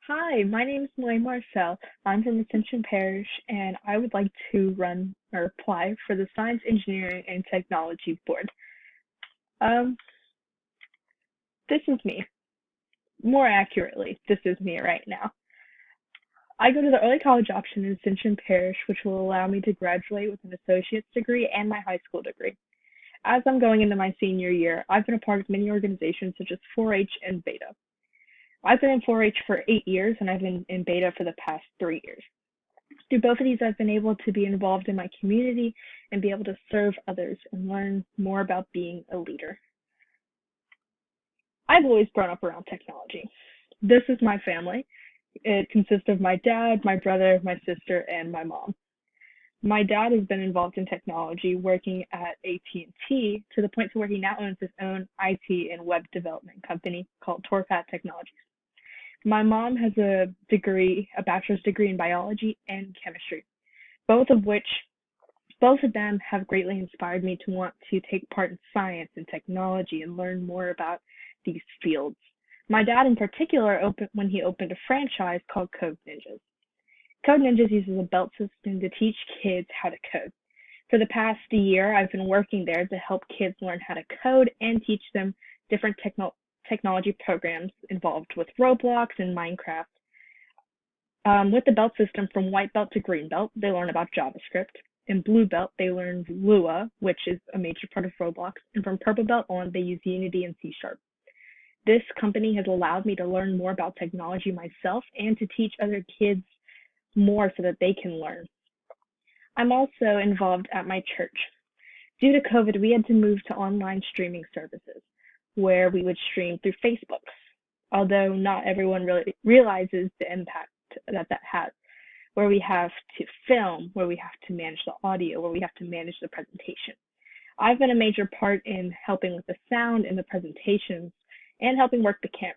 Hi, my name is Milain Marcel. I'm from Ascension Parish, and I would like to run or apply for the Science, Engineering, and Technology Board. Um, this is me. More accurately, this is me right now. I go to the early college option in Ascension Parish, which will allow me to graduate with an associate's degree and my high school degree. As I'm going into my senior year, I've been a part of many organizations such as 4-H and Beta. I've been in 4-H for 8 years, and I've been in Beta for the past 3 years. Through both of these, I've been able to be involved in my community and be able to serve others and learn more about being a leader. I've always grown up around technology. This is my family. It consists of my dad, my brother, my sister, and my mom. My dad has been involved in technology, working at AT&T to the point to where he now owns his own IT and web development company called Torpat Technologies. My mom has a bachelor's degree in biology and chemistry, both of which, both of them have greatly inspired me to want to take part in science and technology and learn more about these fields. My dad in particular, when he opened a franchise called Code Ninjas. Code Ninjas uses a belt system to teach kids how to code. For the past year, I've been working there to help kids learn how to code and teach them different technology programs involved with Roblox and Minecraft. With the belt system, from white belt to green belt, they learn about JavaScript. In blue belt, they learn Lua, which is a major part of Roblox. And from purple belt on, they use Unity and C#. This company has allowed me to learn more about technology myself and to teach other kids more so that they can learn. I'm also involved at my church. Due to COVID, we had to move to online streaming services where we would stream through Facebook, although not everyone really realizes the impact that has, where we have to film, where we have to manage the audio, where we have to manage the presentation. I've been a major part in helping with the sound and the presentations and helping work the camera.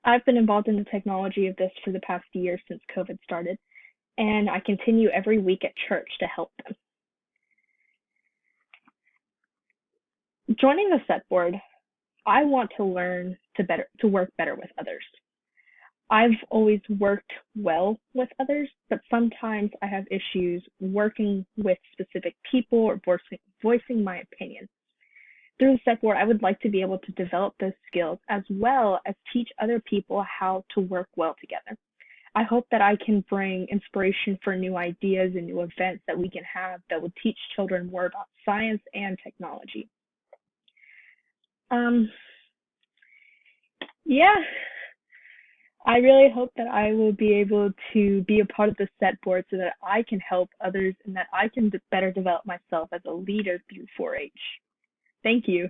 I've been involved in the technology of this for the past year since COVID started, and I continue every week at church to help them. Joining the SET board, I want to learn to work better with others. I've always worked well with others, but sometimes I have issues working with specific people or voicing my opinion. Through the SET board, I would like to be able to develop those skills as well as teach other people how to work well together. I hope that I can bring inspiration for new ideas and new events that we can have that will teach children more about science and technology. Yeah, I really hope that I will be able to be a part of the SET board so that I can help others and that I can better develop myself as a leader through 4-H. Thank you.